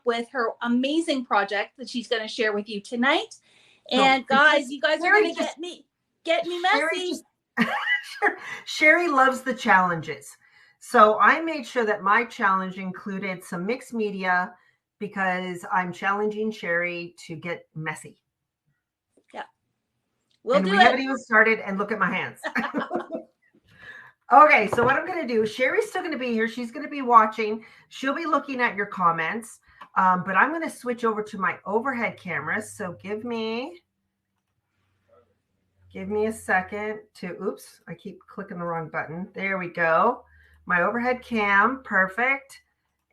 with her amazing project that she's going to share with you tonight. So, and guys, you guys are going to get me messy. Sherry loves the challenges. So I made sure that my challenge included some mixed media because I'm challenging Sherry to get messy. Yeah. We haven't even started, and look at my hands. Okay, so what I'm going to do, Sherry's still going to be here. She's going to be watching. She'll be looking at your comments. But I'm going to switch over to my overhead cameras. So give me a second to, oops, I keep clicking the wrong button. There we go. My overhead cam, perfect.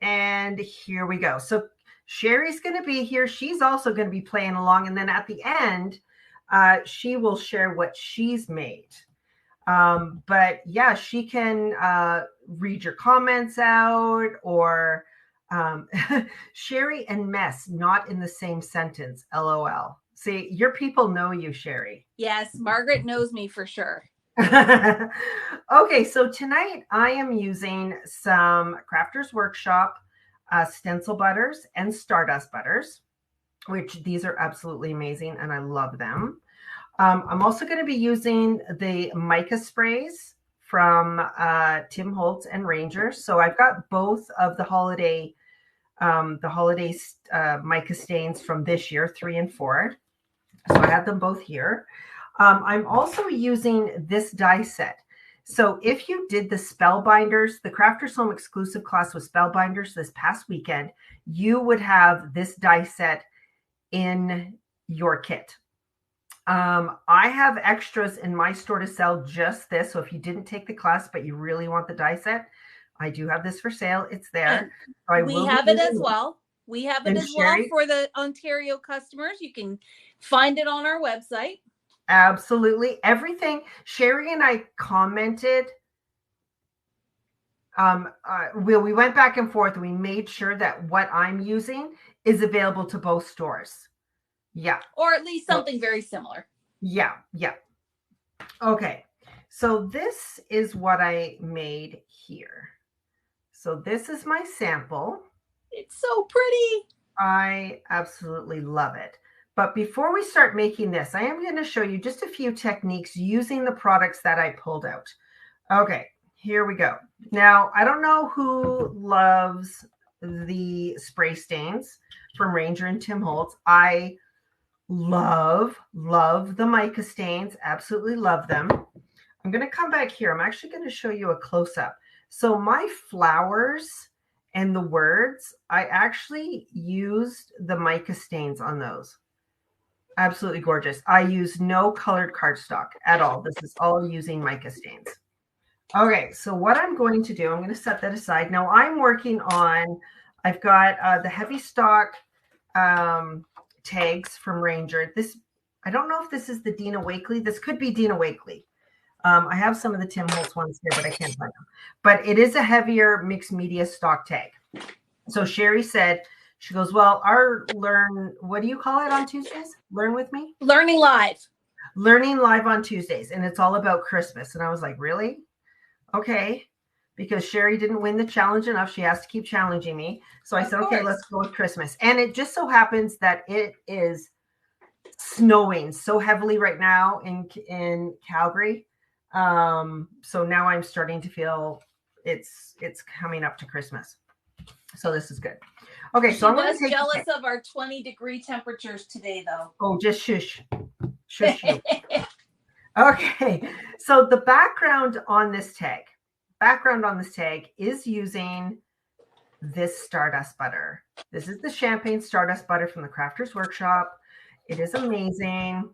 And here we go. So Sherry's going to be here. She's also going to be playing along. And then at the end, she will share what she's made. But yeah, she can read your comments out, or Sherry and mess, not in the same sentence, LOL. See, your people know you, Sherry. Yes, Margaret knows me for sure. Okay, so tonight I am using some Crafters Workshop stencil butters and Stardust butters, which these are absolutely amazing and I love them. I'm also going to be using the mica sprays from Tim Holtz and Ranger. So I've got both of the holiday mica stains from this year, 3 and 4. So I have them both here. I'm also using this die set. So if you did the Spellbinders, the Crafters Home exclusive class with Spellbinders this past weekend, you would have this die set in your kit. I have extras in my store to sell just this. So if you didn't take the class, but you really want the die set, I do have this for sale. It's there. So we have it as well. We have it as well for the Ontario customers. You can find it on our website. Absolutely. Everything. Sherry and I commented. We went back and forth. We made sure that what I'm using is available to both stores. Yeah. Or at least something very similar. Yeah. Yeah. Okay. So this is what I made here. So this is my sample. It's so pretty. I absolutely love it. But before we start making this, I am going to show you just a few techniques using the products that I pulled out. Okay, here we go. Now, I don't know who loves the spray stains from Ranger and Tim Holtz. I love the mica stains. Absolutely love them. I'm going to come back here. I'm actually going to show you a close-up. So my flowers and the words, I actually used the mica stains on those. Absolutely gorgeous. I use no colored cardstock at all. This is all using mica stains. Okay, so what I'm going to do, I'm going to set that aside. Now I'm working on, I've got the heavy stock tags from Ranger. This, I don't know if this is the Dina Wakley. This could be Dina Wakley. I have some of the Tim Holtz ones here, but I can't find them. But it is a heavier mixed media stock tag. So Sherry said, she goes, well, our what do you call it on Tuesdays? Learn with me? Learning Live. Learning Live on Tuesdays. And it's all about Christmas. And I was like, really? Okay. Because Sherry didn't win the challenge enough. She has to keep challenging me. So I said, okay, let's go with Christmas. And it just so happens that it is snowing so heavily right now in Calgary. So now I'm starting to feel it's coming up to Christmas. So this is good. Okay, so I'm going to take jealous of our 20-degree temperatures today, though. Oh, just shush. Shush you. Okay, so the background on this tag is using this Stardust butter. This is the Champagne Stardust butter from the Crafters Workshop. It is amazing.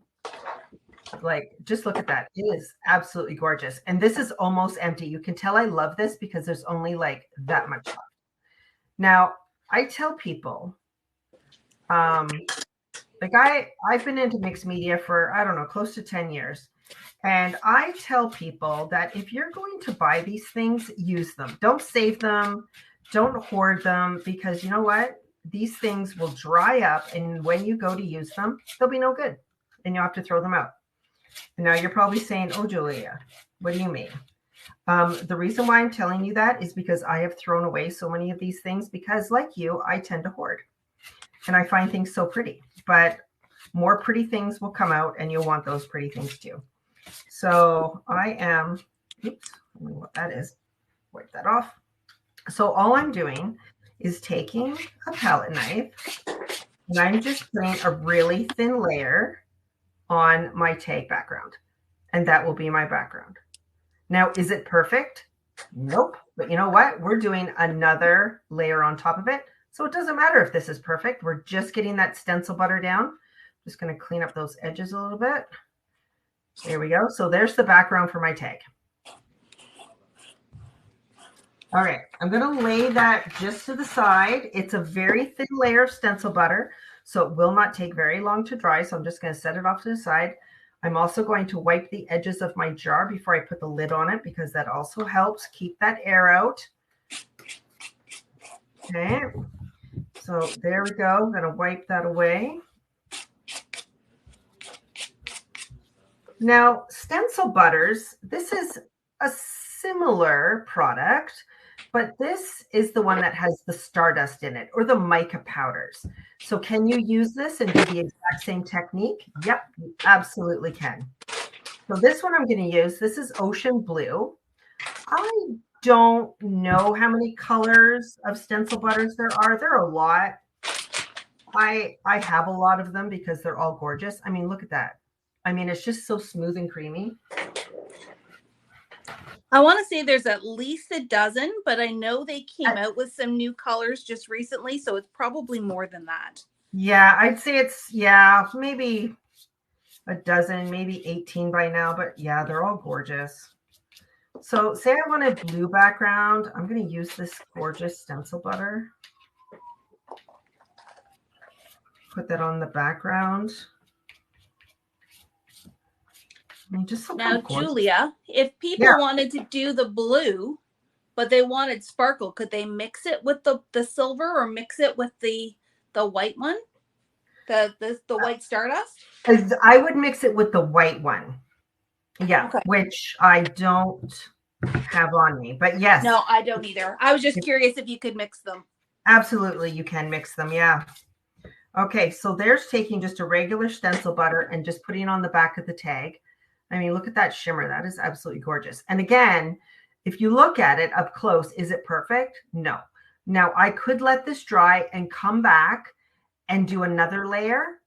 Like, just look at that. It is absolutely gorgeous. And this is almost empty. You can tell I love this because there's only like that much left. Now, I tell people, like I've been into mixed media for, I don't know, close to 10 years. And I tell people that if you're going to buy these things, use them. Don't save them. Don't hoard them, because you know what? These things will dry up. And when you go to use them, they'll be no good. And you'll have to throw them out. And now you're probably saying, oh, Julia, what do you mean? The reason why I'm telling you that is because I have thrown away so many of these things because, like you, I tend to hoard. And I find things so pretty, but more pretty things will come out and you'll want those pretty things too. So I am, oops, I don't know what that is. Wipe that off. So all I'm doing is taking a palette knife and I'm just putting a really thin layer on my tag background. And that will be my background. Now, is it perfect? Nope. But you know what? We're doing another layer on top of it. So it doesn't matter if this is perfect. We're just getting that stencil butter down. Just going to clean up those edges a little bit. There we go. So there's the background for my tag. All right, I'm going to lay that just to the side. It's a very thin layer of stencil butter, so it will not take very long to dry. So I'm just going to set it off to the side. I'm also going to wipe the edges of my jar before I put the lid on it because that also helps keep that air out. Okay, so there we go. I'm going to wipe that away. Now, stencil butters, this is a similar product, but this is the one that has the stardust in it or the mica powders. So can you use this and do the exact same technique? Yep, you absolutely can. So this one I'm going to use, this is Ocean Blue. I don't know how many colors of stencil butters there are. There are a lot. I have a lot of them because they're all gorgeous. I mean, look at that. I mean, it's just so smooth and creamy. I want to say there's at least a dozen, but I know they came out with some new colors just recently, so it's probably more than that. Yeah, I'd say it's, yeah, maybe a dozen, maybe 18 by now, but yeah, they're all gorgeous. So say I want a blue background, I'm going to use this gorgeous stencil butter. Put that on the background. I mean, just now, Julia, if people wanted to do the blue, but they wanted sparkle, could they mix it with the silver or mix it with the white one? The white stardust? I would mix it with the white one. Yeah, okay. Which I don't have on me, but yes. No, I don't either. I was just curious if you could mix them. Absolutely, you can mix them, yeah. Okay, so there's taking just a regular stencil butter and just putting it on the back of the tag. I mean, look at that shimmer. That is absolutely gorgeous. And again, if you look at it up close, is it perfect? No. Now, I could let this dry and come back and do another layer,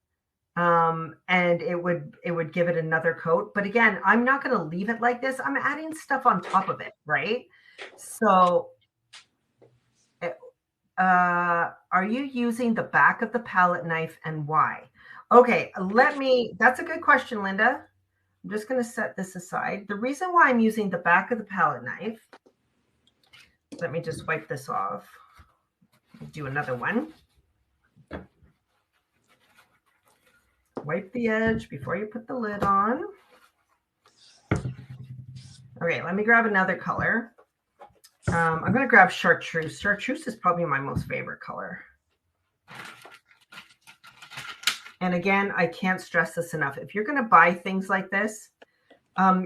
and it would give it another coat. But again, I'm not going to leave it like this. I'm adding stuff on top of it, right? So are you using the back of the palette knife and why? Okay, that's a good question, Linda. I'm just going to set this aside. The reason why I'm using the back of the palette knife, let me just wipe this off. Do another one. Wipe the edge before you put the lid on. Okay, let me grab another color. I'm going to grab chartreuse. Chartreuse is probably my most favorite color. And again, I can't stress this enough. If you're going to buy things like this,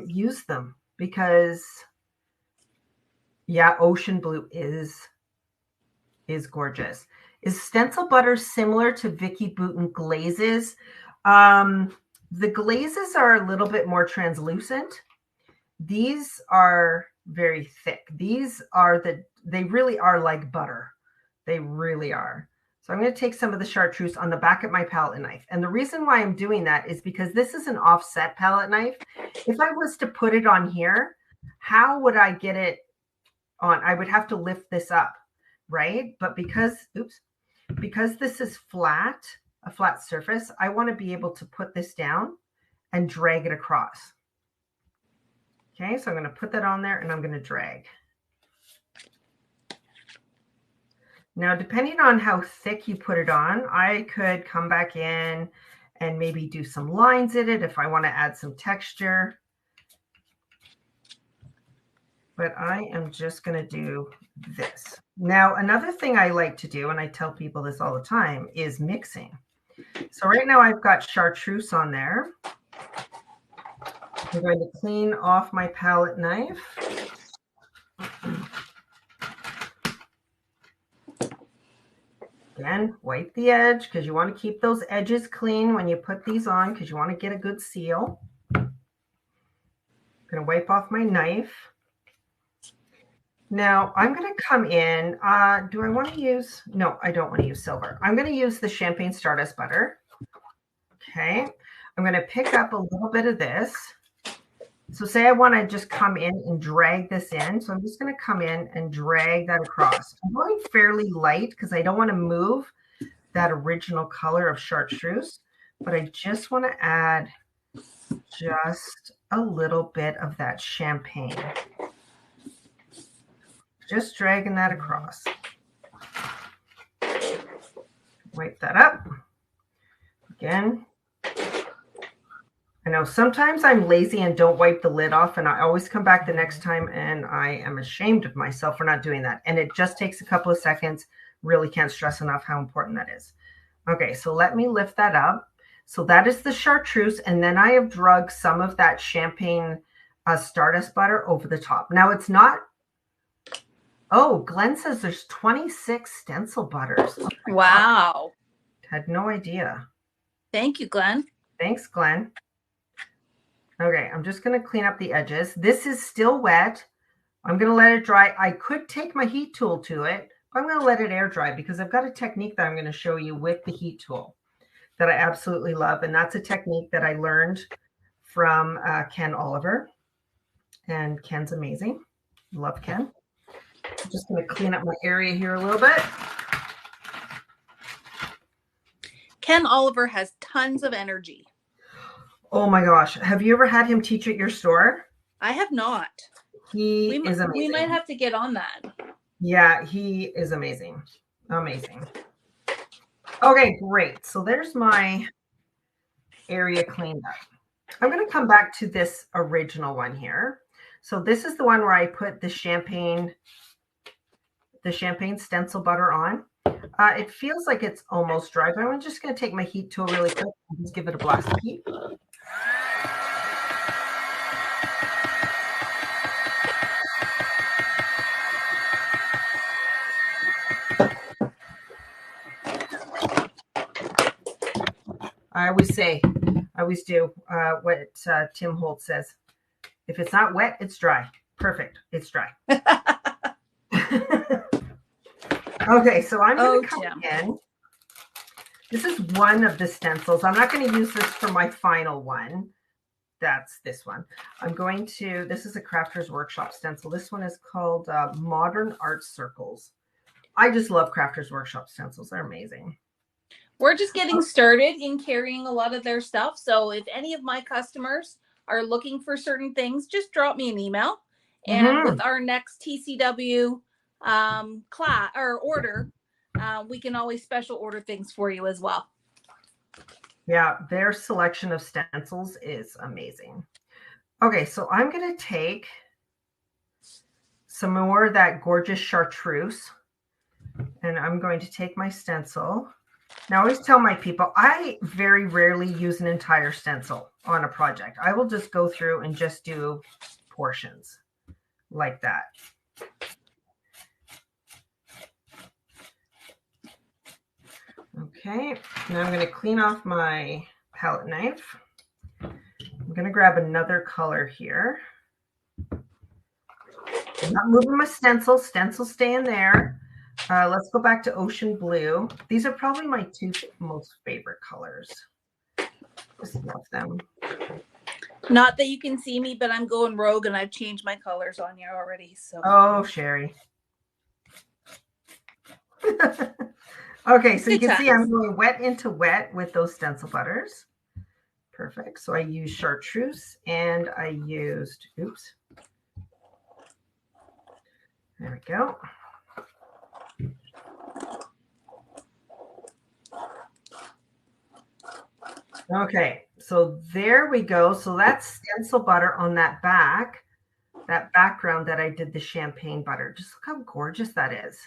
use them because, yeah, Ocean Blue is gorgeous. Is stencil butter similar to Vicki Boutin glazes? The glazes are a little bit more translucent. These are very thick. These are they really are like butter. They really are. So I'm going to take some of the chartreuse on the back of my palette knife. And the reason why I'm doing that is because this is an offset palette knife. If I was to put it on here, how would I get it on? I would have to lift this up, right? But because this is flat, a flat surface, I want to be able to put this down and drag it across. Okay, so I'm going to put that on there and I'm going to drag. Now, depending on how thick you put it on, I could come back in and maybe do some lines in it if I want to add some texture. But I am just going to do this. Now, another thing I like to do, and I tell people this all the time, is mixing. So right now I've got chartreuse on there. I'm going to clean off my palette knife. Again, wipe the edge because you want to keep those edges clean when you put these on because you want to get a good seal. I'm going to wipe off my knife. Now I'm going to come in. Do I want to use? No, I don't want to use silver. I'm going to use the champagne Stardust butter. Okay. I'm going to pick up a little bit of this. So say I want to just come in and drag this in. So I'm just going to come in and drag that across. I'm going fairly light because I don't want to move that original color of chartreuse, but I just want to add just a little bit of that champagne. Just dragging that across. Wipe that up. Again. I know sometimes I'm lazy and don't wipe the lid off, and I always come back the next time and I am ashamed of myself for not doing that. And it just takes a couple of seconds. Really can't stress enough how important that is. Okay, so let me lift that up. So that is the chartreuse, and then I have drugged some of that champagne Stardust butter over the top. Now it's not. Oh, Glenn says there's 26 stencil butters. Oh, wow. Had no idea. Thank you, Glenn. Thanks, Glenn. Okay, I'm just going to clean up the edges. This is still wet. I'm going to let it dry. I could take my heat tool to it, but I'm going to let it air dry because I've got a technique that I'm going to show you with the heat tool that I absolutely love. And that's a technique that I learned from Ken Oliver. And Ken's amazing. Love Ken. I'm just going to clean up my area here a little bit. Ken Oliver has tons of energy. Oh my gosh. Have you ever had him teach at your store? I have not. He is amazing. We might have to get on that. Yeah, he is amazing. Amazing. Okay, great. So there's my area cleaned up. I'm going to come back to this original one here. So this is the one where I put the champagne stencil butter on. It feels like it's almost dry, but I'm just going to take my heat tool really quick and just give it a blast of heat. I always do what Tim Holt says. If it's not wet, it's dry. Perfect. It's dry. Okay, so I'm going to come in. This is one of the stencils. I'm not going to use this for my final one. That's this one. This is a Crafter's Workshop stencil. This one is called Modern Art Circles. I just love Crafter's Workshop stencils. They're amazing. We're just getting started in carrying a lot of their stuff. So if any of my customers are looking for certain things, just drop me an email. And with our next TCW class or order, we can always special order things for you as well. Yeah, their selection of stencils is amazing. Okay, so I'm going to take some more of that gorgeous chartreuse, and I'm going to take my stencil. Now, I always tell my people, I very rarely use an entire stencil on a project. I will just go through and just do portions like that. Okay, now I'm going to clean off my palette knife. I'm going to grab another color here. I'm not moving my stencil. Stencil staying there. Let's go back to ocean blue. These are probably my two most favorite colors. Just love them. Not that you can see me, but I'm going rogue and I've changed my colors on you already. So. Oh, Sherry. Okay, so you can see I'm going wet into wet with those stencil butters. Perfect. So I used chartreuse and I used, oops. There we go. Okay, so there we go. So that's stencil butter on that background that I did the champagne butter. Just look how gorgeous that is.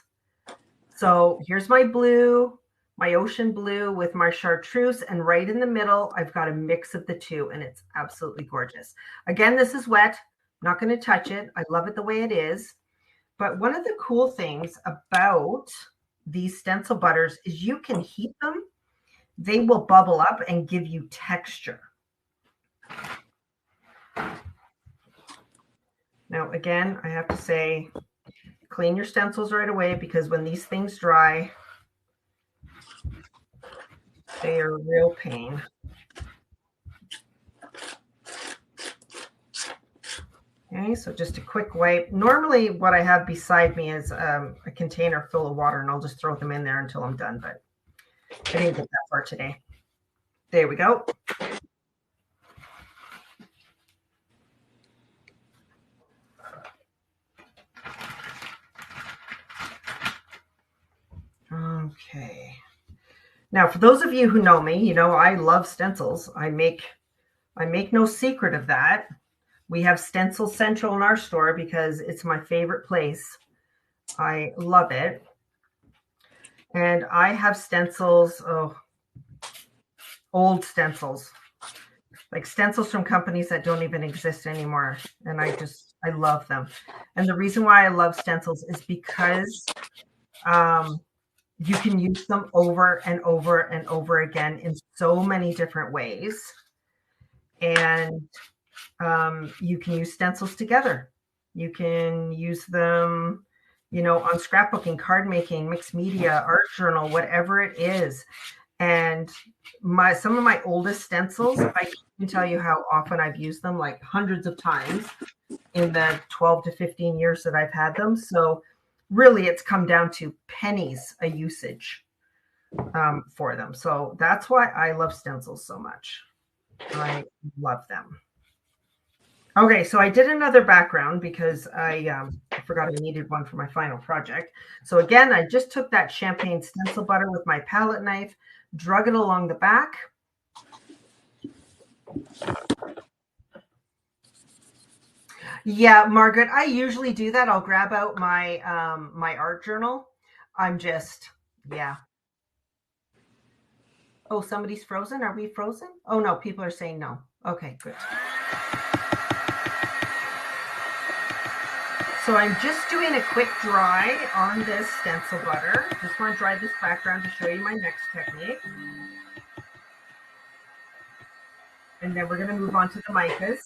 So here's my blue, my ocean blue with my chartreuse, and right in the middle, I've got a mix of the two, and it's absolutely gorgeous. Again, this is wet. I'm not going to touch it. I love it the way it is. But one of the cool things about these stencil butters is you can heat them. They will bubble up and give you texture. Now, again, I have to say, clean your stencils right away, because when these things dry, they are a real pain. Okay, so just a quick wipe. Normally what I have beside me is a container full of water, and I'll just throw them in there until I'm done, but I didn't get that far today. There we go. Okay. Now, for those of you who know me, you know I love stencils. I make no secret of that. We have Stencil Central in our store because it's my favorite place. I love it. And I have stencils, old stencils, like stencils from companies that don't even exist anymore. And I love them. And the reason why I love stencils is because you can use them over and over and over again in so many different ways. And you can use stencils together. You can use them, you know, on scrapbooking, card making, mixed media, art journal, whatever it is. And some of my oldest stencils, I can tell you how often I've used them, like hundreds of times in the 12 to 15 years that I've had them. So really it's come down to pennies a usage for them. So that's why I love stencils so much. I love them. Okay, so I did another background because I forgot I needed one for my final project. So again, I just took that champagne stencil butter with my palette knife, drug it along the back. Yeah, Margaret, I usually do that. I'll grab out my my art journal. Yeah. Oh, somebody's frozen. Are we frozen? Oh no, people are saying no. Okay, good. So I'm just doing a quick dry on this stencil butter. Just want to dry this background to show you my next technique. And then we're going to move on to the micas.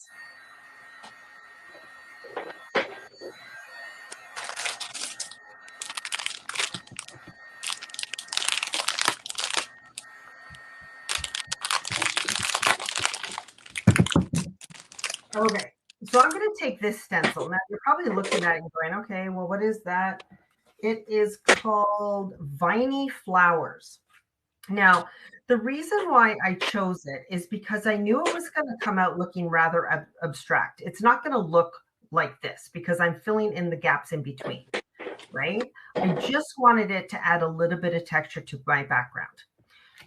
Okay, so I'm going to take this stencil. Now you're probably looking at it and going, okay, well, what is that? It is called Viney Flowers. Now, the reason why I chose it is because I knew it was going to come out looking rather abstract. It's not going to look like this because I'm filling in the gaps in between, right? I just wanted it to add a little bit of texture to my background.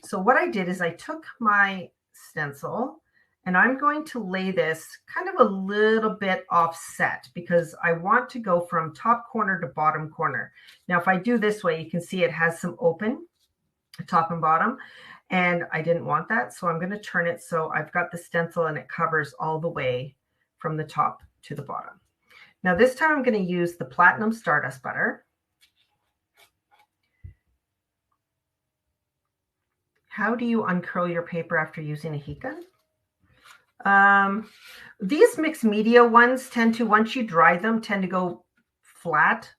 So what I did is I took my stencil and I'm going to lay this kind of a little bit offset because I want to go from top corner to bottom corner. Now, if I do this way, you can see it has some open top and bottom, and I didn't want that. So I'm going to turn it so I've got the stencil and it covers all the way from the top to the bottom. Now this time I'm going to use the Platinum Stardust Butter. How do you uncurl your paper after using a heat gun? These mixed media ones tend to, once you dry them, tend to go flat.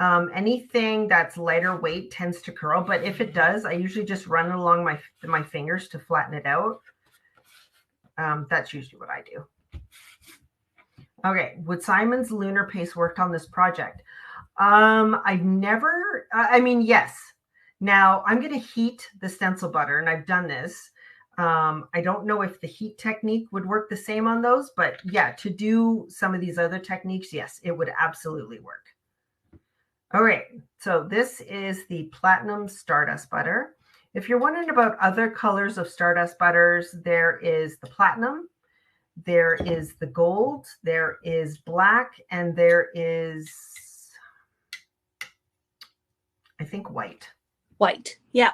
Anything that's lighter weight tends to curl, but if it does, I usually just run it along my fingers to flatten it out. That's usually what I do. Okay, would Simon's Lunar Paste worked on this project? I've never, I mean, yes. Now I'm going to heat the stencil butter, and I've done this. I don't know if the heat technique would work the same on those, but yeah, to do some of these other techniques, yes, it would absolutely work. All right, so this is the Platinum Stardust Butter. If you're wondering about other colors of Stardust Butters, there is the Platinum, there is the Gold, there is Black, and there is, I think, White. White, yeah.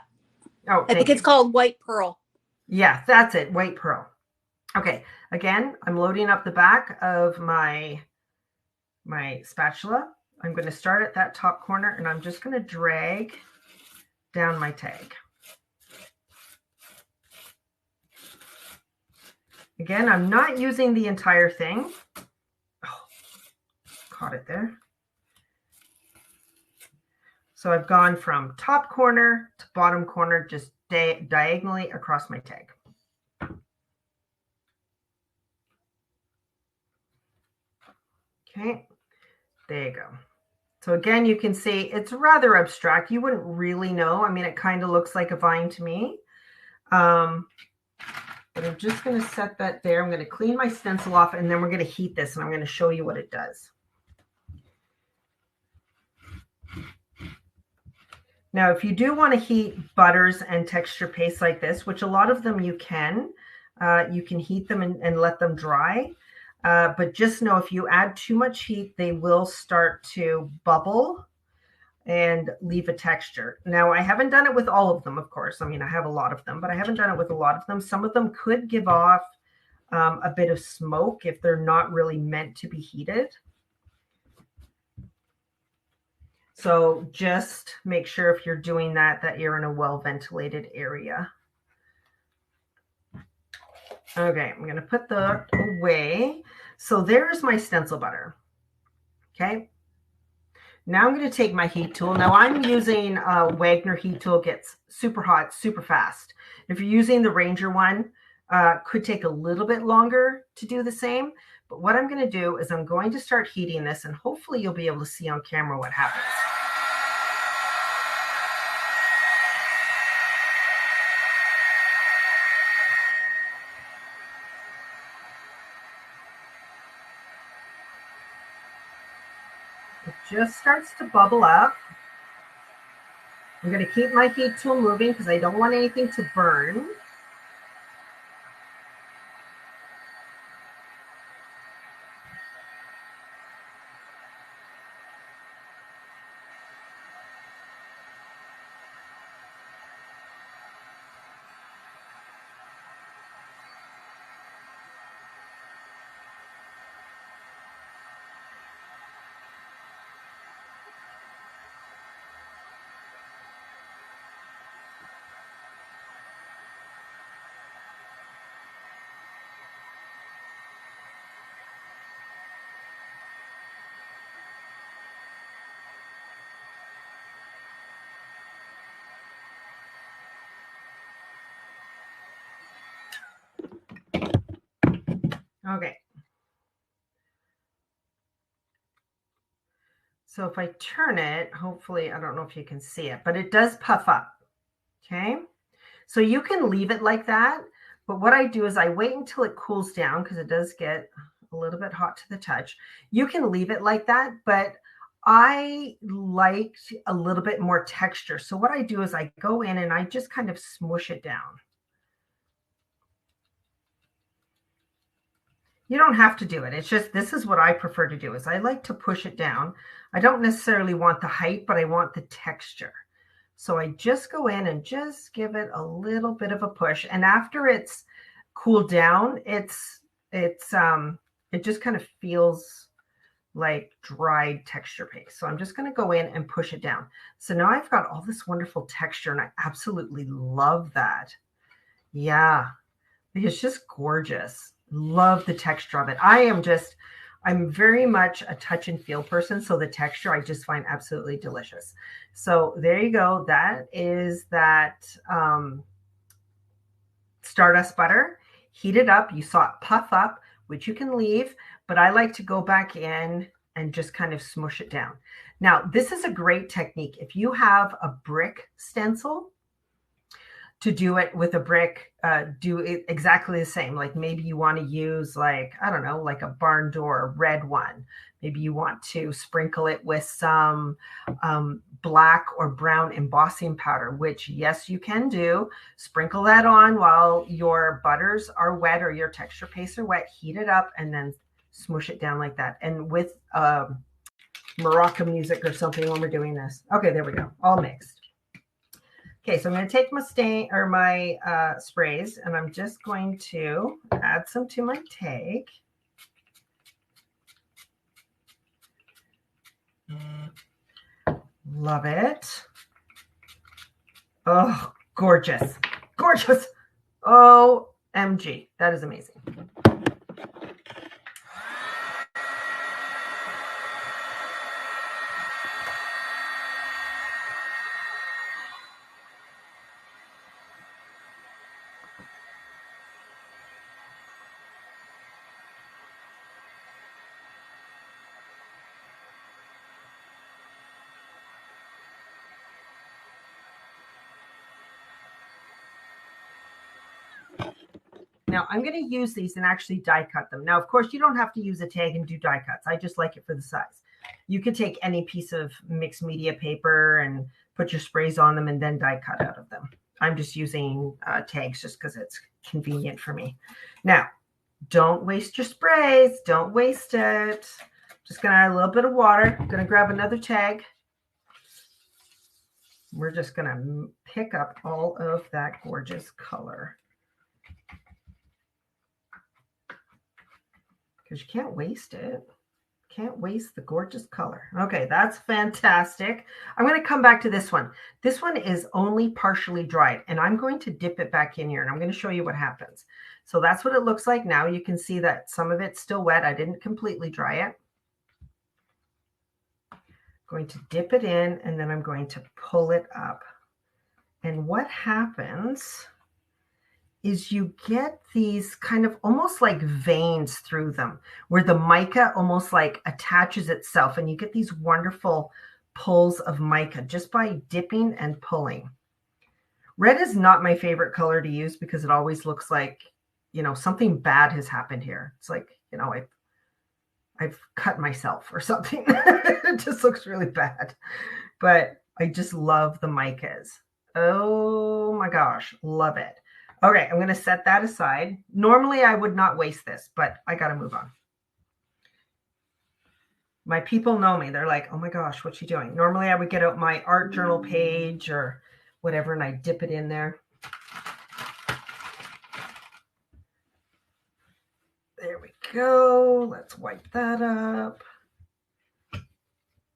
Oh, I think it's called White Pearl. Yeah, that's it, White Pearl. Okay, again, I'm loading up the back of my spatula. I'm going to start at that top corner, and I'm just going to drag down my tag. Again, I'm not using the entire thing. Oh, caught it there. So I've gone from top corner to bottom corner, just diagonally across my tag. Okay, there you go. So again, you can see it's rather abstract. You wouldn't really know. I mean, it kind of looks like a vine to me. But I'm just going to set that there. I'm going to clean my stencil off, and then we're going to heat this, and I'm going to show you what it does. Now, if you do want to heat butters and texture paste like this, which a lot of them you can heat them and let them dry. But just know if you add too much heat, they will start to bubble and leave a texture. Now, I haven't done it with all of them, of course. I mean, I have a lot of them, but I haven't done it with a lot of them. Some of them could give off a bit of smoke if they're not really meant to be heated. So just make sure if you're doing that, that you're in a well-ventilated area. Okay, I'm going to put that away. So there's my stencil butter. Okay. Now I'm going to take my heat tool. Now I'm using Wagner heat tool, gets super hot, super fast. If you're using the Ranger one, could take a little bit longer to do the same. But what I'm going to do is I'm going to start heating this, and hopefully you'll be able to see on camera what happens. It just starts to bubble up. I'm going to keep my heat tool moving because I don't want anything to burn. Okay. So if I turn it, hopefully, I don't know if you can see it, but it does puff up. Okay. So you can leave it like that. But what I do is I wait until it cools down because it does get a little bit hot to the touch. You can leave it like that, but I like a little bit more texture. So what I do is I go in and I just kind of smush it down. You don't have to do it. It's just, this is what I prefer to do is I like to push it down. I don't necessarily want the height, but I want the texture. So I just go in and just give it a little bit of a push. And after it's cooled down, it just kind of feels like dried texture paste. So I'm just going to go in and push it down. So now I've got all this wonderful texture and I absolutely love that. Yeah, it's just gorgeous. Love the texture of it. I'm very much a touch and feel person. So the texture I just find absolutely delicious. So there you go. That is that Stardust butter. Heat it up. You saw it puff up, which you can leave, but I like to go back in and just kind of smush it down. Now, this is a great technique. If you have a brick stencil, to do it with a brick, do it exactly the same. Like maybe you want to use like, I don't know, like a barn door red one. Maybe you want to sprinkle it with some black or brown embossing powder, which yes, you can do. Sprinkle that on while your butters are wet or your texture pastes are wet, heat it up and then smush it down like that. And with maraca music or something when we're doing this. Okay, there we go, all mixed. Okay, so I'm going to take my sprays, and I'm just going to add some to my tag. Love it. Oh, gorgeous. Gorgeous. OMG. That is amazing. Now I'm going to use these and actually die cut them. Now, of course, you don't have to use a tag and do die cuts. I just like it for the size. You could take any piece of mixed media paper and put your sprays on them and then die cut out of them. I'm just using tags just because it's convenient for me. Now, don't waste your sprays. Don't waste it. Just going to add a little bit of water. I'm going to grab another tag. We're just going to pick up all of that gorgeous color. Because you can't waste it. Can't waste the gorgeous color. Okay, that's fantastic. I'm going to come back to this one. This one is only partially dried, and I'm going to dip it back in here, and I'm going to show you what happens. So that's what it looks like now. You can see that some of it's still wet. I didn't completely dry it. I'm going to dip it in, and then I'm going to pull it up. And what happens is you get these kind of almost like veins through them where the mica almost like attaches itself, and you get these wonderful pulls of mica just by dipping and pulling. Red is not my favorite color to use because it always looks like, you know, something bad has happened here. It's like, you know, I've cut myself or something. It just looks really bad. But I just love the micas. Oh my gosh, love it. Okay, I'm going to set that aside. Normally, I would not waste this, but I got to move on. My people know me. They're like, oh my gosh, what's she doing? Normally, I would get out my art journal page or whatever, and I dip it in there. There we go. Let's wipe that up.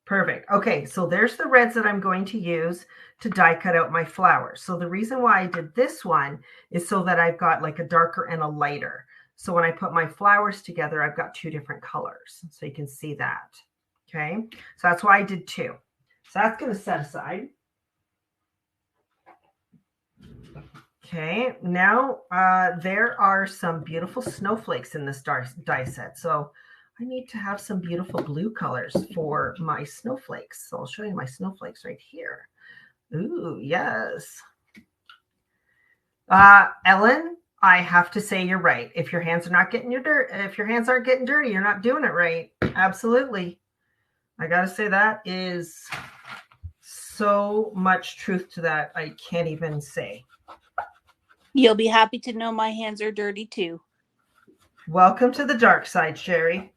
Perfect. Okay, so there's the reds that I'm going to use to die cut out my flowers. So the reason why I did this one is so that I've got like a darker and a lighter. So when I put my flowers together, I've got two different colors. So you can see that. Okay, so that's why I did two. So that's going to set aside. Okay, now there are some beautiful snowflakes in this die set. So I need to have some beautiful blue colors for my snowflakes. So I'll show you my snowflakes right here. Ooh, yes. Ellen, I have to say you're right. If your hands are not getting your dirt, if your hands aren't getting dirty, you're not doing it right. Absolutely. I got to say that is so much truth to that. I can't even say. You'll be happy to know my hands are dirty too. Welcome to the dark side, Sherry.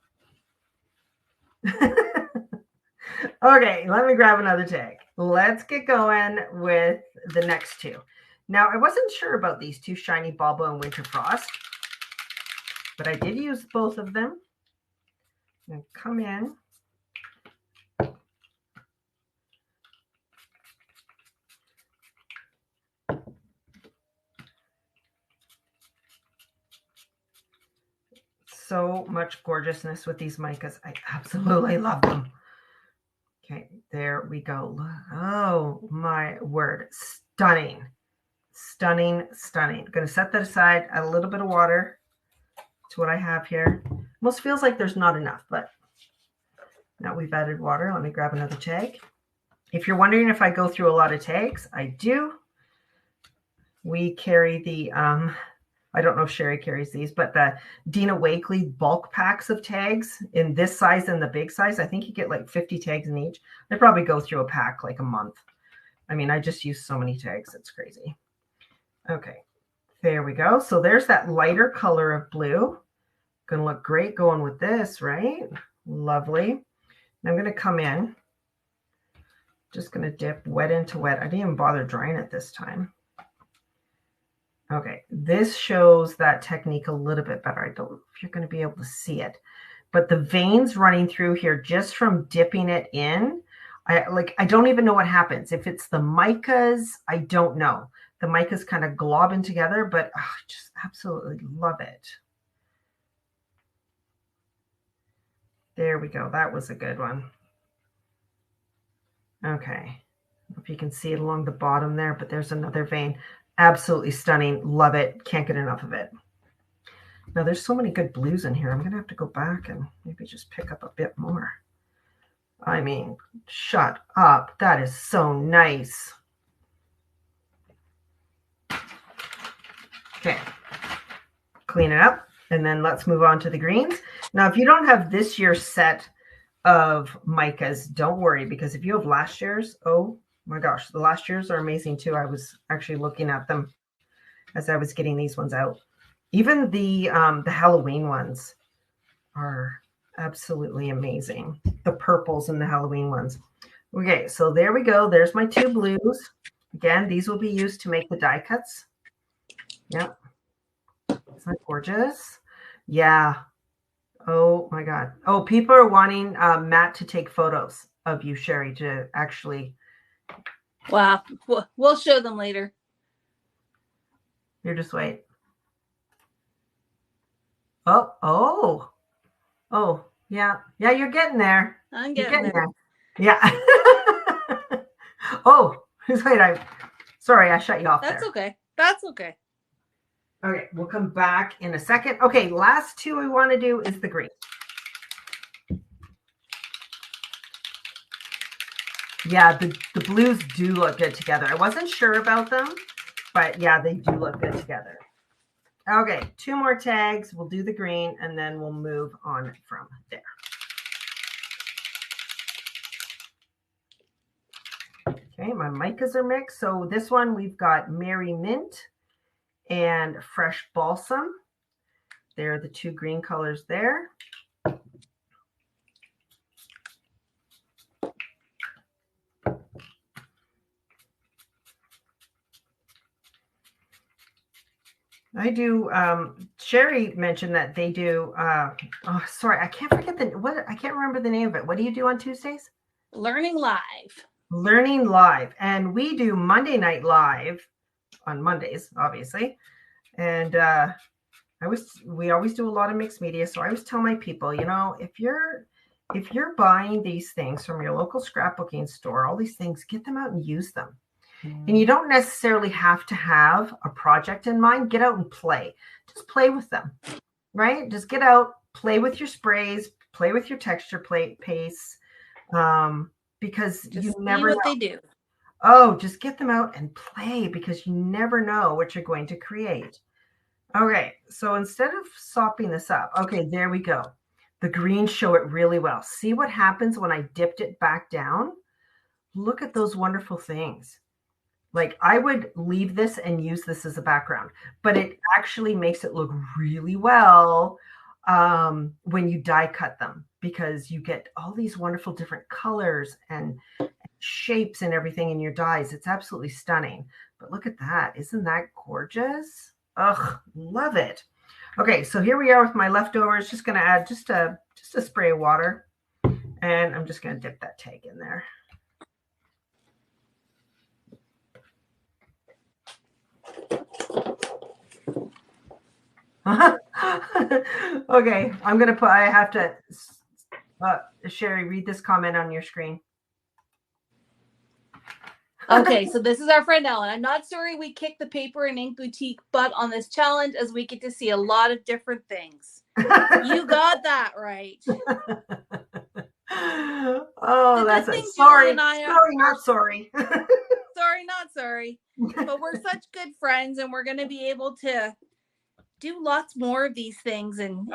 Okay, let me grab another tag. Let's get going with the next two. Now, I wasn't sure about these two, Shiny Bauble and Winter Frost, but I did use both of them. And come in. So much gorgeousness with these micas. I absolutely love them. Okay, there we go. Oh my word. Stunning. Stunning, stunning. I'm going to set that aside, add a little bit of water to what I have here. Almost feels like there's not enough, but now we've added water. Let me grab another tag. If you're wondering if I go through a lot of tags, I do. We carry the, I don't know if Sherry carries these, but the Dina Wakley bulk packs of tags in this size and the big size. I think you get like 50 tags in each. I probably go through a pack like a month. I mean, I just use so many tags. It's crazy. Okay, there we go. So there's that lighter color of blue. Gonna look great going with this, right? Lovely. And I'm gonna come in. Just gonna dip wet into wet. I didn't even bother drying it this time. Okay, this shows that technique a little bit better. I don't know if you're going to be able to see it, but the veins running through here just from dipping it in I don't even know what happens. If it's the micas, I don't know. The micas kind of globbing together, but I just absolutely love it. There we go. That was a good one. Okay. I don't know if you can see it along the bottom there, but there's another vein. Absolutely stunning. Love it. Can't get enough of it. Now there's so many good blues in here. I'm going to have to go back and maybe just pick up a bit more. I mean, shut up. That is so nice. Okay. Clean it up. And then let's move on to the greens. Now, if you don't have this year's set of micas, don't worry, because if you have last year's, oh my gosh, the last year's are amazing too. I was actually looking at them as I was getting these ones out. Even the Halloween ones are absolutely amazing. The purples and the Halloween ones. Okay, so there we go. There's my two blues. Again, these will be used to make the die cuts. Yep. Isn't that gorgeous? Yeah. Oh my God. Oh, people are wanting Matt to take photos of you, Sherry, to actually. Wow. We'll show them later. Here, just wait. Oh, yeah. Yeah, you're getting there. I'm getting there. Yeah. Oh, wait, sorry, I shut you off. That's there. Okay. That's okay. Okay, we'll come back in a second. Okay, last two we want to do is the green. Yeah, the blues do look good together. I wasn't sure about them, but yeah, they do look good together. Okay, two more tags. We'll do the green, and then we'll move on from there. Okay, my micas are mixed. So this one, we've got Merry Mint and Fresh Balsam. They're the two green colors there. I do. Sherry mentioned that they do. Oh, sorry, I can't remember the name of it. What do you do on Tuesdays? Learning Live. Learning Live, and we do Monday Night Live on Mondays, obviously. And we always do a lot of mixed media. So I always tell my people, you know, if you're buying these things from your local scrapbooking store, all these things, get them out and use them. And you don't necessarily have to have a project in mind. Get out and play. Just play with them, right? Just get out, play with your sprays, play with your texture pastes, because just you never know what they do. Oh, just get them out and play, because you never know what you're going to create. Okay, so instead of sopping this up, okay, there we go. The greens show it really well. See what happens when I dipped it back down? Look at those wonderful things. Like, I would leave this and use this as a background, but it actually makes it look really well when you die cut them, because you get all these wonderful different colors and shapes and everything in your dies. It's absolutely stunning. But look at that. Isn't that gorgeous? Ugh, love it. Okay, so here we are with my leftovers. Just going to add just a spray of water, and I'm just going to dip that tag in there. Okay, I have to, Sherry, read this comment on your screen. Okay, so this is our friend Ellen. I'm not sorry we kicked the paper and ink boutique butt on this challenge, as we get to see a lot of different things. You got that right. Oh, that's a sorry. Sorry, not sorry. Sorry, not sorry. But we're such good friends, and we're going to be able to do lots more of these things and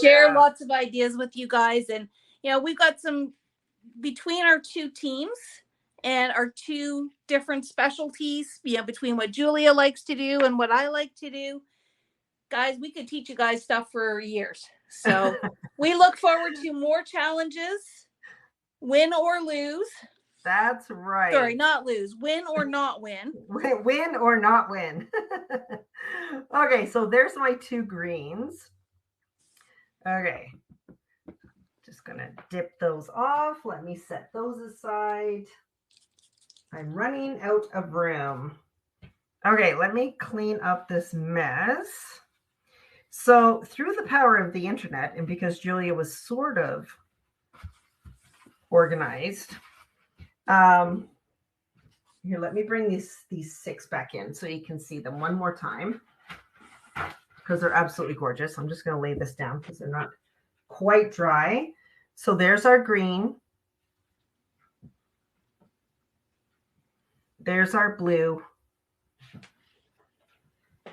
share lots of ideas with you guys. And, you know, we've got some, between our two teams and our two different specialties, you know, between what Julia likes to do and what I like to do, guys, we could teach you guys stuff for years. So we look forward to more challenges, win or lose. That's right. Sorry, not lose. Win or not win. Win or not win. Okay, so there's my two greens. Okay. Just just going to dip those off. Let me set those aside. I'm running out of room. Okay, let me clean up this mess. So through the power of the internet, and because Julia was sort of organized, here, let me bring these 6 back in so you can see them one more time, because they're absolutely gorgeous. I'm just going to lay this down because they're not quite dry. So there's our green. There's our blue.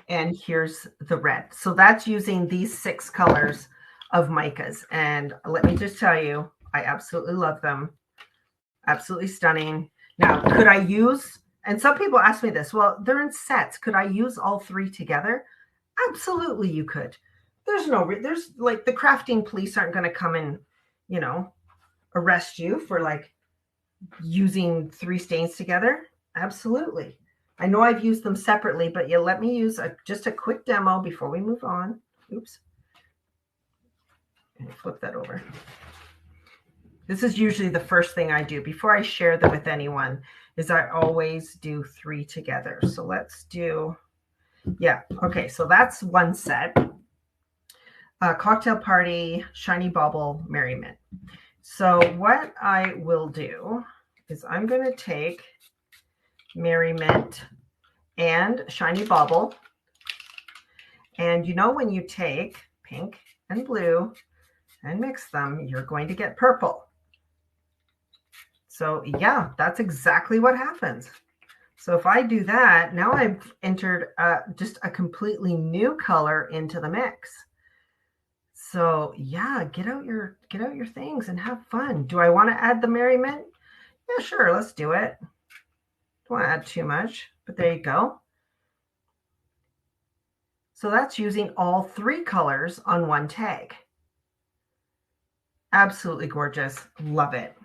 And here's the red. So that's using these 6 colors of micas. And let me just tell you, I absolutely love them. Absolutely stunning. Now, could I use, and some people ask me this, well, they're in sets. Could I use all 3 together? Absolutely, you could. There's like the crafting police aren't going to come and, arrest you for like using 3 stains together. Absolutely. I know I've used them separately, but let me use just a quick demo before we move on. Oops. And flip that over. This is usually the first thing I do before I share them with anyone, is I always do 3 together. So let's do, okay, so that's one set. Cocktail Party, Shiny Bauble, Merriment. So what I will do is I'm going to take Merriment and Shiny Bauble. And when you take pink and blue and mix them, you're going to get purple. So yeah, that's exactly what happens. So if I do that, now I've entered just a completely new color into the mix. So yeah, get out your things and have fun. Do I want to add the Merriment? Yeah, sure, let's do it. Don't want to add too much, but there you go. So that's using all 3 colors on one tag. Absolutely gorgeous. Love it.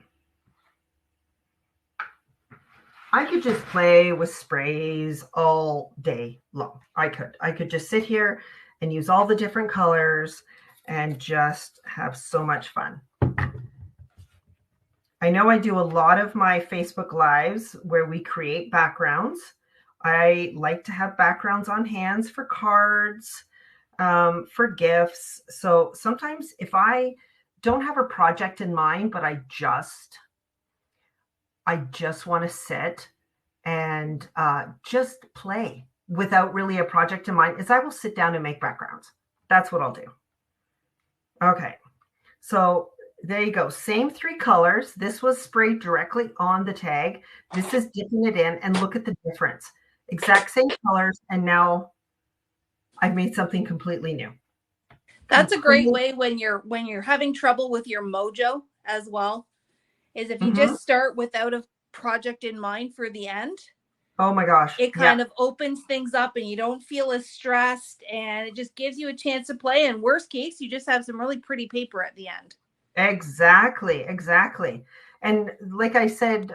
I could just play with sprays all day long. I could just sit here and use all the different colors and just have so much fun. I know I do a lot of my Facebook Lives where we create backgrounds. I like to have backgrounds on hands for cards, for gifts. So sometimes if I don't have a project in mind, but I just want to sit and just play without really a project in mind, is I will sit down and make backgrounds. That's what I'll do. Okay, so there you go. Same 3 colors. This was sprayed directly on the tag. This is dipping it in, and look at the difference. Exact same colors, and now I've made something completely new. That's a great way when you're having trouble with your mojo as well, is if you just start without a project in mind for the end. Oh my gosh. It kind of opens things up and you don't feel as stressed, and it just gives you a chance to play. And worst case, you just have some really pretty paper at the end. Exactly. And like I said,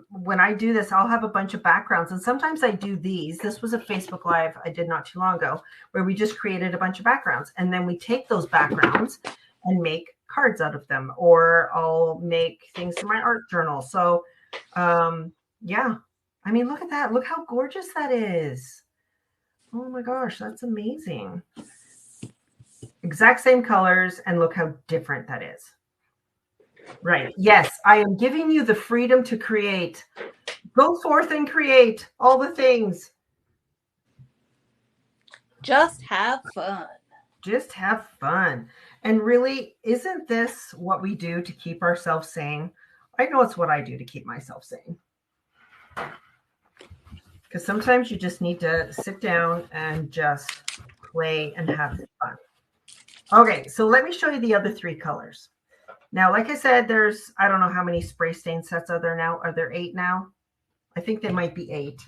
when I do this, I'll have a bunch of backgrounds. And sometimes I do these. This was a Facebook Live I did not too long ago where we just created a bunch of backgrounds. And then we take those backgrounds and make cards out of them. Or I'll make things for my art journal. So, yeah. I mean, look at that. Look how gorgeous that is. Oh my gosh, that's amazing. Exact same colors. And look how different that is. Right. Yes, I am giving you the freedom to create. Go forth and create all the things. Just have fun. Just have fun. And really, isn't this what we do to keep ourselves sane? I know it's what I do to keep myself sane. Because sometimes you just need to sit down and just play and have fun. Okay, so let me show you the other 3 colors. Now, like I said, I don't know how many spray stain sets are there now. Are there 8 now? I think there might be 8.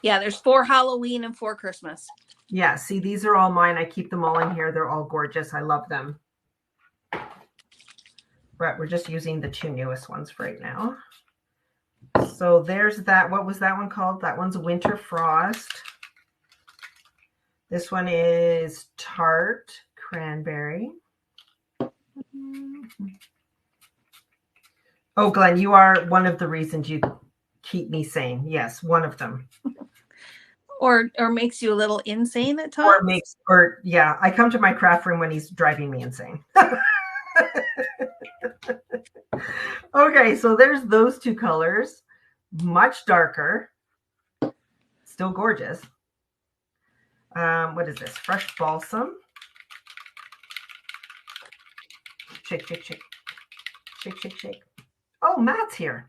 Yeah, there's 4 Halloween and 4 Christmas. Yeah, see, these are all mine. I keep them all in here. They're all gorgeous. I love them. But we're just using the 2 newest ones right now. So there's that. What was that one called? That one's Winter Frost. This one is Tart Cranberry. Oh, Glenn, you are one of the reasons you keep me sane. Yes, one of them. Or makes you a little insane at times. Yeah, I come to my craft room when he's driving me insane. Okay, so there's those two colors, much darker, still gorgeous. What is this? Fresh balsam. Shake, shake, shake. Shake, shake, shake. Oh, Matt's here.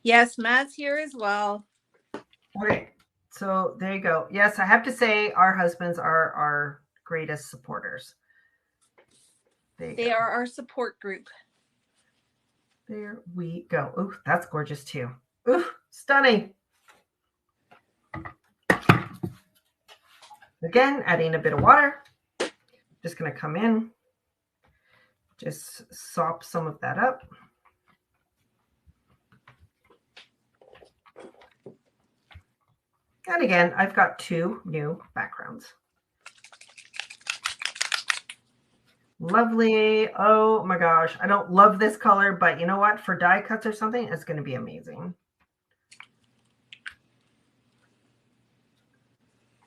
Yes, Matt's here as well. Okay, so there you go. Yes, I have to say our husbands are our greatest supporters. They are our support group. There we go. Ooh, that's gorgeous too. Ooh, stunning. Again, adding a bit of water. Just going to come in, just sop some of that up. And again, I've got two new backgrounds. Lovely. Oh my gosh. I don't love this color, but you know what? For die cuts or something, it's going to be amazing.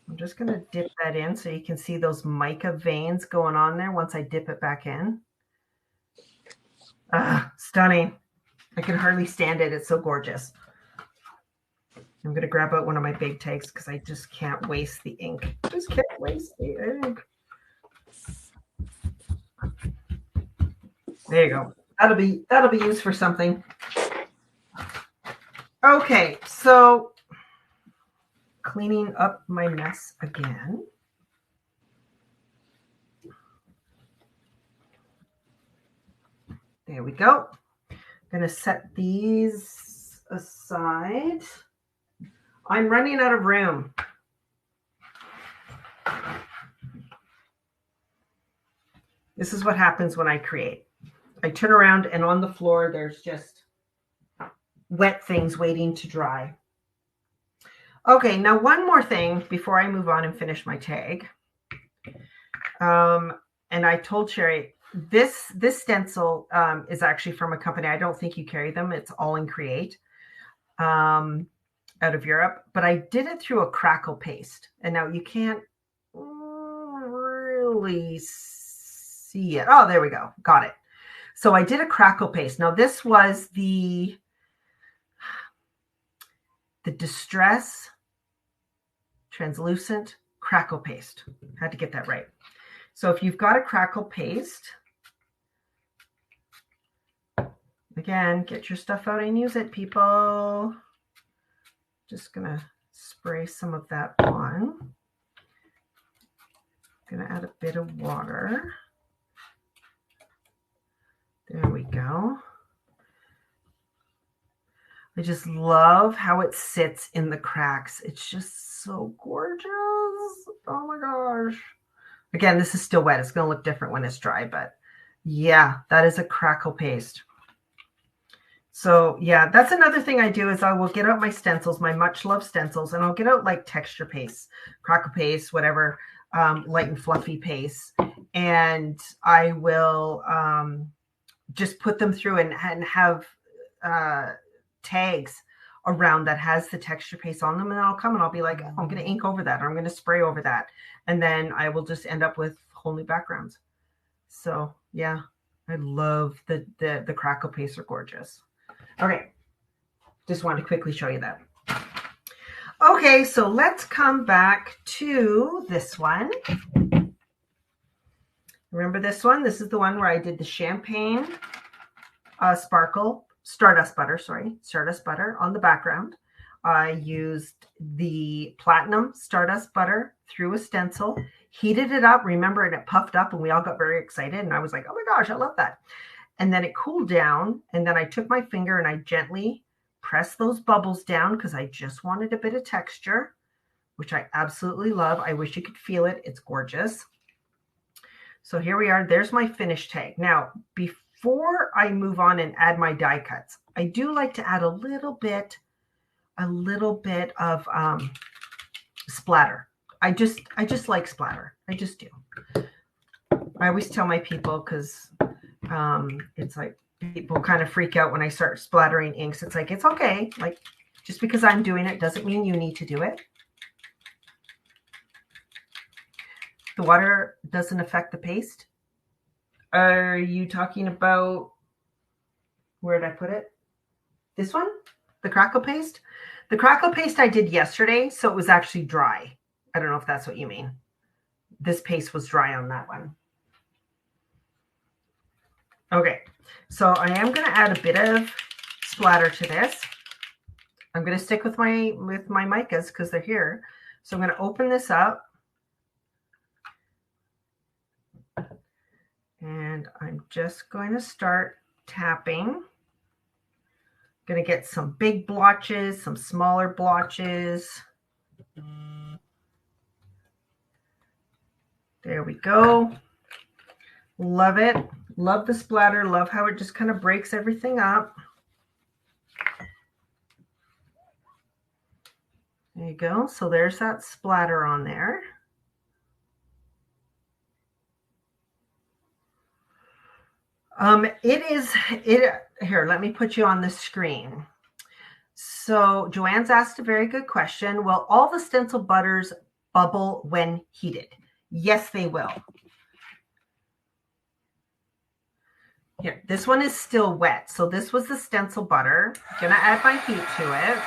I'm just going to dip that in so you can see those mica veins going on there once I dip it back in. Ah, stunning. I can hardly stand it. It's so gorgeous. I'm going to grab out one of my big tags because I just can't waste the ink. Just can't waste the ink. There you go. That'll be used for something. Okay, so cleaning up my mess again. There we go. I'm going to set these aside. I'm running out of room. This is what happens when I create. I turn around and on the floor, there's just wet things waiting to dry. Okay, now one more thing before I move on and finish my tag. And I told Sherry, this stencil is actually from a company. I don't think you carry them. It's all in Create out of Europe. But I did it through a crackle paste. And now you can't really see it. Oh, there we go. Got it. So I did a crackle paste. Now this was the Distress Translucent Crackle Paste. Had to get that right. So if you've got a crackle paste, again, get your stuff out and use it, people. Just gonna spray some of that on. Gonna add a bit of water. There we go. I just love how it sits in the cracks. It's just so gorgeous. Oh my gosh. Again, this is still wet. It's going to look different when it's dry, but yeah, that is a crackle paste. So yeah, that's another thing I do is I will get out my stencils, my much loved stencils, and I'll get out like texture paste, crackle paste, whatever, light and fluffy paste. And I will just put them through and have tags around that has the texture paste on them, and I'll come and I'll be like, oh, I'm going to ink over that, or I'm going to spray over that, and then I will just end up with whole new backgrounds. So yeah, I love the crackle paste. Are gorgeous. Okay, just wanted to quickly show you that. Okay, so let's come back to this one. Remember this one? This is the one where I did the champagne sparkle stardust butter on the background. I used the platinum stardust butter through a stencil, heated it up, remember, and it puffed up, and we all got very excited, and I was like, oh my gosh, I love that. And then it cooled down, and then I took my finger and I gently pressed those bubbles down because I just wanted a bit of texture, which I absolutely love. I wish you could feel it. It's gorgeous. So here we are. There's my finish tag. Now, before I move on and add my die cuts, I do like to add a little bit of splatter. I just like splatter. I just do. I always tell my people, because it's like people kind of freak out when I start splattering inks. It's like, it's okay. Like, just because I'm doing it doesn't mean you need to do it. The water doesn't affect the paste. Are you talking about, where did I put it? This one? The crackle paste? The crackle paste I did yesterday, so it was actually dry. I don't know if that's what you mean. This paste was dry on that one. Okay, so I am going to add a bit of splatter to this. I'm going to stick with my micas because they're here. So I'm going to open this up. And I'm just going to start tapping. Going to get some big blotches, some smaller blotches. There we go. Love it. Love the splatter. Love how it just kind of breaks everything up. There you go. So there's that splatter on there. Here, let me put you on the screen. So Joanne's asked a very good question. Will all the stencil butters bubble when heated? Yes, they will. Here, this one is still wet. So this was the stencil butter. I'm gonna add my heat to it.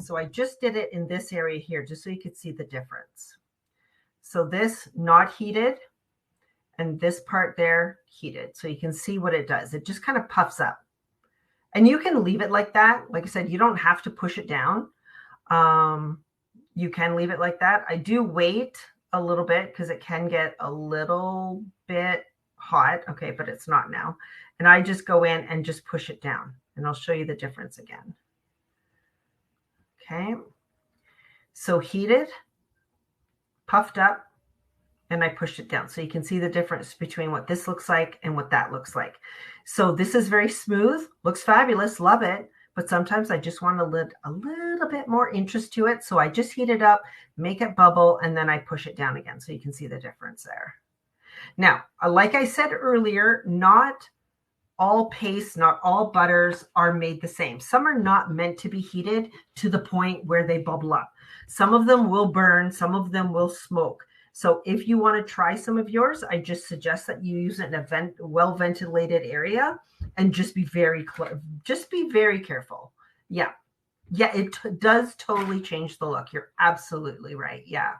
So I just did it in this area here, just so you could see the difference. So this not heated, and this part there heated. So you can see what it does. It just kind of puffs up. And you can leave it like that. Like I said, you don't have to push it down. You can leave it like that. I do wait a little bit because it can get a little bit hot. Okay, but it's not now. And I just go in and just push it down. And I'll show you the difference again. Okay, so heated, puffed up, and I pushed it down. So you can see the difference between what this looks like and what that looks like. So this is very smooth, looks fabulous, love it. But sometimes I just want a little bit more interest to it. So I just heat it up, make it bubble, and then I push it down again. So you can see the difference there. Now, like I said earlier, not all pastes, not all butters are made the same. Some are not meant to be heated to the point where they bubble up. Some of them will burn, some of them will smoke. So if you want to try some of yours, I just suggest that you use it in a well-ventilated area and just be very careful. Yeah, it does totally change the look. You're absolutely right. Yeah.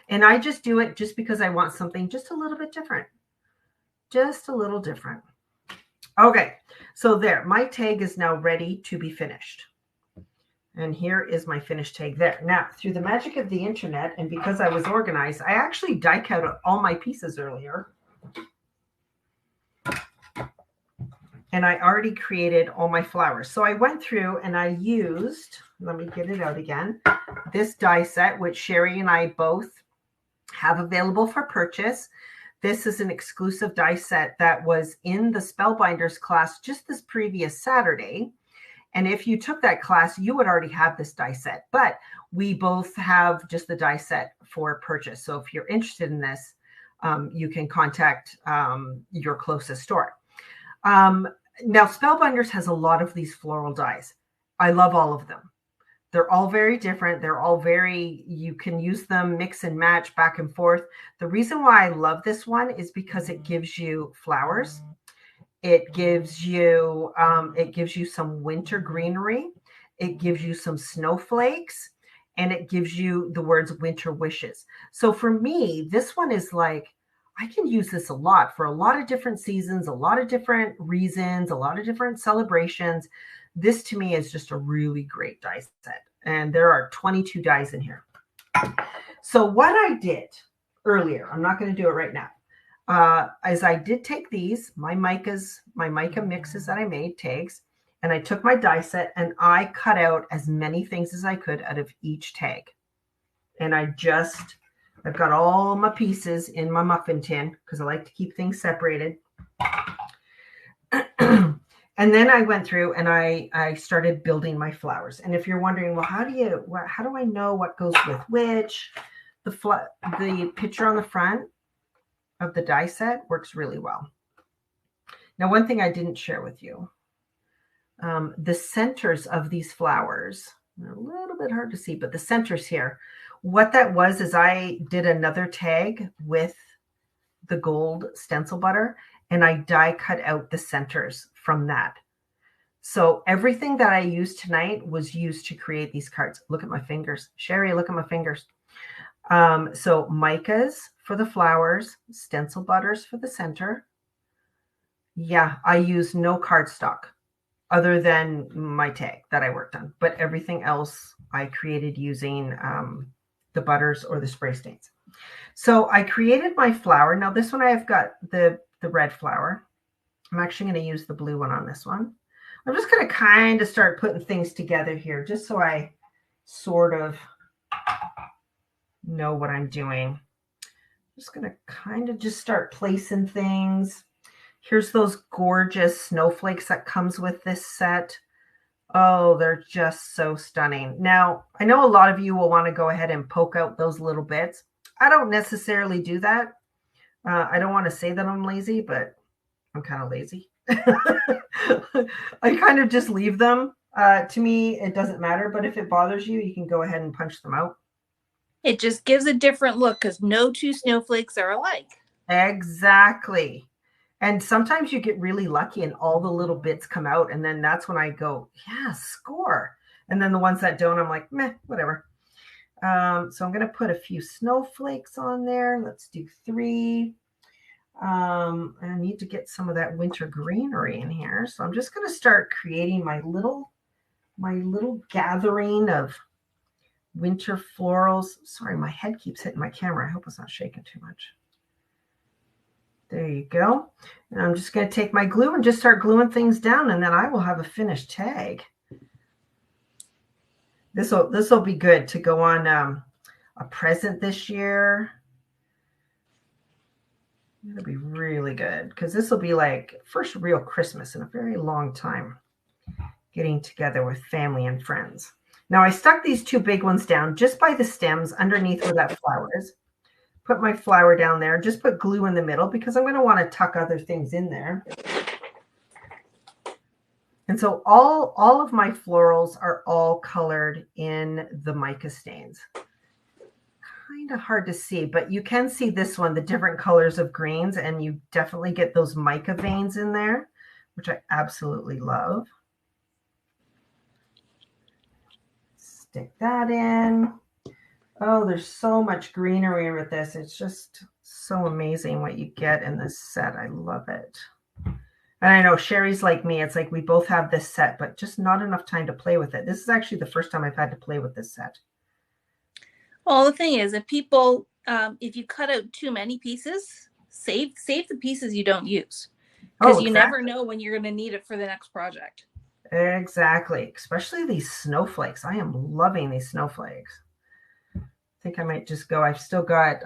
And I just do it just because I want something just a little bit different. Just a little different. Okay, so there, my tag is now ready to be finished. And here is my finished tag there. Now, through the magic of the internet, and because I was organized, I actually die cut all my pieces earlier. And I already created all my flowers. So I went through and I used, let me get it out again, this die set, which Sherry and I both have available for purchase. This is an exclusive die set that was in the Spellbinders class just this previous Saturday. And if you took that class, you would already have this die set. But we both have just the die set for purchase. So if you're interested in this, you can contact your closest store. Now, Spellbinders has a lot of these floral dies. I love all of them. They're all very different. They're all very, you can use them, mix and match back and forth. The reason why I love this one is because it gives you flowers. It gives you some winter greenery. It gives you some snowflakes, and it gives you the words winter wishes. So for me, this one is like, I can use this a lot for a lot of different seasons, a lot of different reasons, a lot of different celebrations. This to me is just a really great die set. And there are 22 dies in here. So what I did earlier, I'm not going to do it right now, as I did take these, my mica mixes that I made, tags, and I took my die set and I cut out as many things as I could out of each tag. And I just I've got all my pieces in my muffin tin because I like to keep things separated. And then I went through and I started building my flowers. And if you're wondering, well, how do I know what goes with which? The picture on the front of the die set works really well. Now, one thing I didn't share with you, the centers of these flowers, a little bit hard to see, but the centers here, what that was is I did another tag with the gold stencil butter and I die cut out the centers from that. So everything that I used tonight was used to create these cards. Look at my fingers. Sherry, look at my fingers. So micas for the flowers, stencil butters for the center. Yeah, I used no cardstock other than my tag that I worked on, but everything else I created using the butters or the spray stains. So I created my flower. Now this one I've got the red flower. I'm actually going to use the blue one on this one. I'm just going to kind of start putting things together here just so I sort of know what I'm doing. I'm just going to kind of just start placing things. Here's those gorgeous snowflakes that comes with this set. Oh, they're just so stunning. Now, I know a lot of you will want to go ahead and poke out those little bits. I don't necessarily do that. I don't want to say that I'm lazy, but I'm kind of lazy. I kind of just leave them. To me, it doesn't matter, but if it bothers you, you can go ahead and punch them out. It just gives a different look because no two snowflakes are alike. Exactly. And sometimes you get really lucky and all the little bits come out. And then that's when I go, yeah, score. And then the ones that don't, I'm like, meh, whatever. So I'm going to put a few snowflakes on there. Let's do 3. I need to get some of that winter greenery in here. So I'm just going to start creating my little gathering of winter florals. Sorry, my head keeps hitting my camera. I hope it's not shaking too much. There you go. And I'm just going to take my glue and just start gluing things down, and then I will have a finished tag. This will be good to go on a present this year. It'll be really good because this will be like first real Christmas in a very long time, getting together with family and friends. Now I stuck these 2 big ones down just by the stems underneath where that flower is. Put my flower down there, just put glue in the middle because I'm going to want to tuck other things in there. And so all of my florals are all colored in the mica stains. Kind of hard to see, but you can see this one, the different colors of greens, and you definitely get those mica veins in there, which I absolutely love. Stick that in. Oh, there's so much greenery with this. It's just so amazing what you get in this set. I love it. And I know Sherry's like me. It's like we both have this set, but just not enough time to play with it. This is actually the first time I've had to play with this set. Well, the thing is, if people, if you cut out too many pieces, save the pieces you don't use. Because you never know when you're going to need it for the next project. Exactly. Especially these snowflakes. I am loving these snowflakes. I think I might just go. I've still got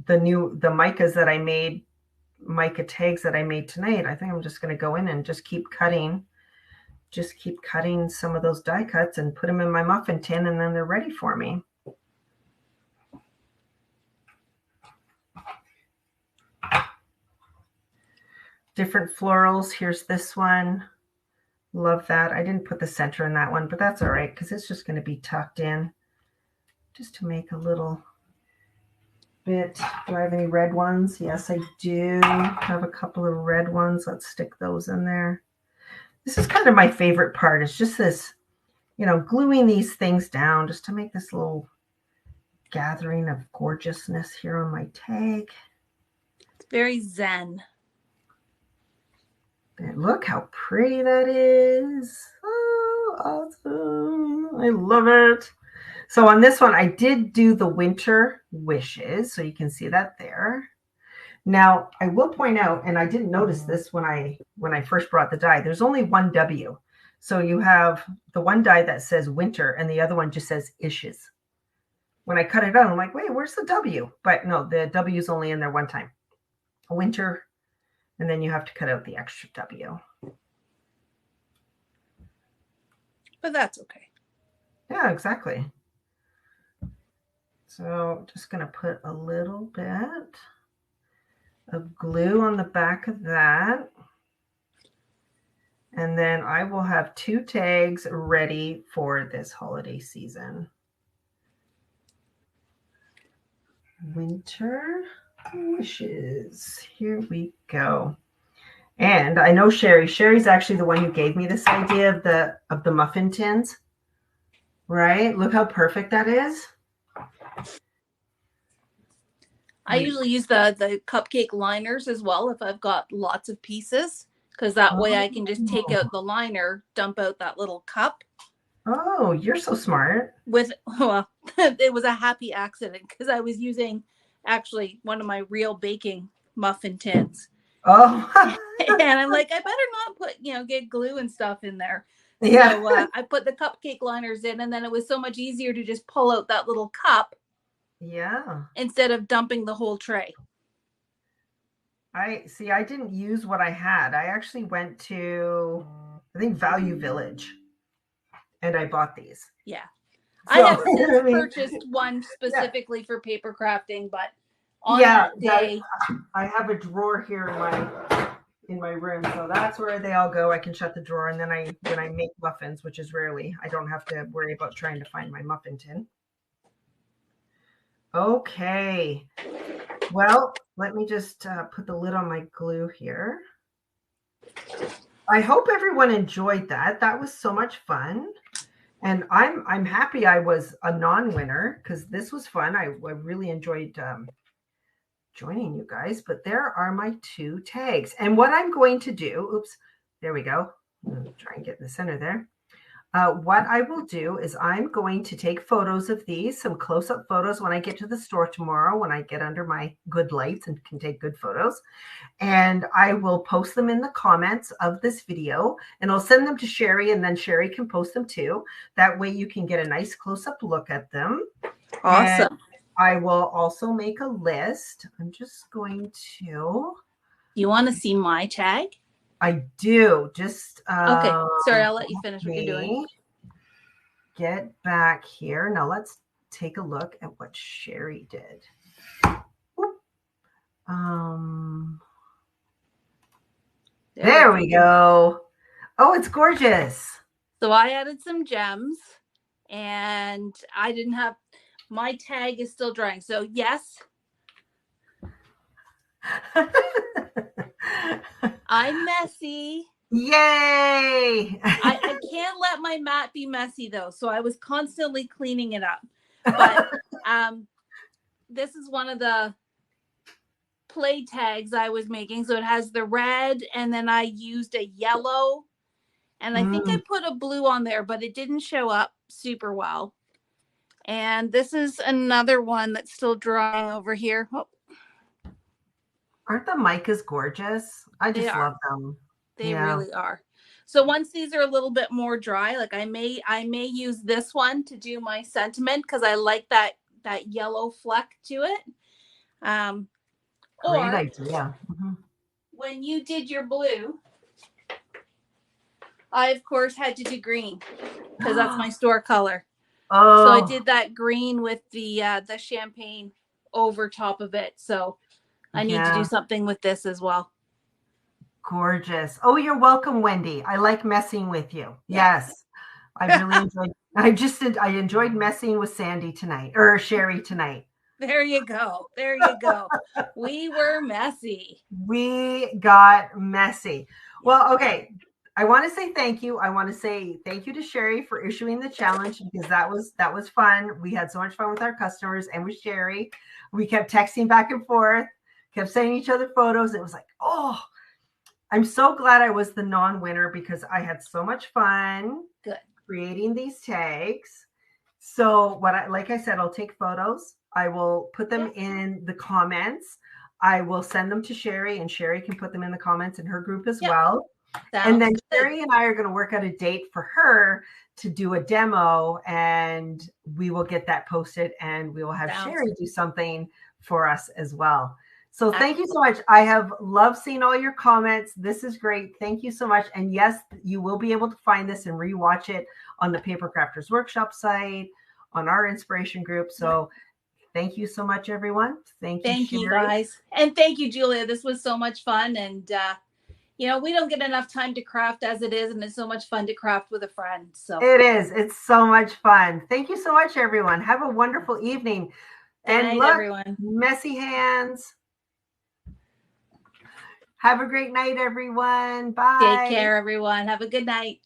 the micas that I made, mica tags that I made tonight. I think I'm just going to go in and just keep cutting some of those die cuts and put them in my muffin tin, and then they're ready for me. Different florals. Here's this one. Love that. I didn't put the center in that one, but that's all right because it's just going to be tucked in just to make a little bit. Do I have any red ones? Yes, I do have a couple of red ones. Let's stick those in there. This is kind of my favorite part. It's just this, gluing these things down just to make this little gathering of gorgeousness here on my tag. It's very zen. And look how pretty that is. Oh, awesome. I love it. So on this one, I did do the winter wishes. So you can see that there. Now, I will point out, and I didn't notice this when I first brought the die, there's only one W. So you have the one die that says winter, and the other one just says ishes. when I cut it out, I'm like, wait, where's the W? But no, the W is only in there one time. Winter, and then you have to cut out the extra W. But that's okay. Yeah, exactly. So just going to put a little bit of glue on the back of that. And then I will have 2 tags ready for this holiday season. Winter wishes. Here we go. And I know Sherry's actually the one who gave me this idea of the muffin tins. Right? Look how perfect that is. I usually use the cupcake liners as well if I've got lots of pieces, because that way I can just take out the liner, dump out that little cup. Oh, you're so smart. Well, it was a happy accident because I was using actually one of my real baking muffin tins. Oh. And I'm like, I better not put, get glue and stuff in there. Yeah. So I put the cupcake liners in, and then it was so much easier to just pull out that little cup. Yeah. Instead of dumping the whole tray. I didn't use what I had. I actually went to, I think, Value Village, and I bought these. Yeah. So, I have since purchased one specifically for paper crafting, but on that day. I have a drawer here in my room, so that's where they all go. I can shut the drawer, and then when I make muffins, which is rarely, I don't have to worry about trying to find my muffin tin. Okay. Well, let me just put the lid on my glue here. I hope everyone enjoyed that. That was so much fun. And I'm happy I was a non-winner because this was fun. I really enjoyed joining you guys. But there are my 2 tags. And what I'm going to do, oops, there we go. Try and get in the center there. What I will do is I'm going to take photos of these, some close-up photos when I get to the store tomorrow, when I get under my good lights and can take good photos. And I will post them in the comments of this video, and I'll send them to Sherry, and then Sherry can post them too. That way you can get a nice close-up look at them. Awesome. And I will also make a list. I'm just going to. You want to see my tag? I do. Just okay. Sorry, I'll let you finish what you're doing. Get back here. Now let's take a look at what Sherry did. There we go. Oh, it's gorgeous. So I added some gems, and I didn't have my tag is still drying. So yes. I'm messy. Yay! I can't let my mat be messy though, so I was constantly cleaning it up. But this is one of the play tags I was making. So it has the red, and then I used a yellow, and I think I put a blue on there, but it didn't show up super well. And this is another one that's still drying over here. Oh. Aren't the micas gorgeous? I just love them. They really are. So once these are a little bit more dry, like I may use this one to do my sentiment because I like that yellow fleck to it. Great idea. When you did your blue, I of course had to do green because that's my store color. Oh. So I did that green with the champagne over top of it. So I need to do something with this as well. Gorgeous. Oh, you're welcome, Wendy. I like messing with you. Yes. I really enjoyed I enjoyed messing with Sandy tonight, or Sherry tonight. There you go. There you go. We were messy. We got messy. Well, okay. I want to say thank you. I want to say thank you to Sherry for issuing the challenge because that was fun. We had so much fun with our customers and with Sherry. We kept texting back and forth, kept sending each other photos. It was like, oh, I'm so glad I was the non-winner because I had so much fun creating these tags. So like I said, I'll take photos. I will put them in the comments. I will send them to Sherry, and Sherry can put them in the comments in her group as well. And then Sherry and I are going to work out a date for her to do a demo, and we will get that posted, and we will have Sherry do something for us as well. So thank you so much. I have loved seeing all your comments. This is great. Thank you so much. And yes, you will be able to find this and rewatch it on the Papercrafters Workshop site, on our inspiration group. So thank you so much, everyone. Thank you, guys. And thank you, Julia. This was so much fun. And, you know, we don't get enough time to craft as it is. And it's so much fun to craft with a friend. So it is. It's so much fun. Thank you so much, everyone. Have a wonderful evening. And look, everyone. Messy hands. Have a great night, everyone. Bye. Take care, everyone. Have a good night.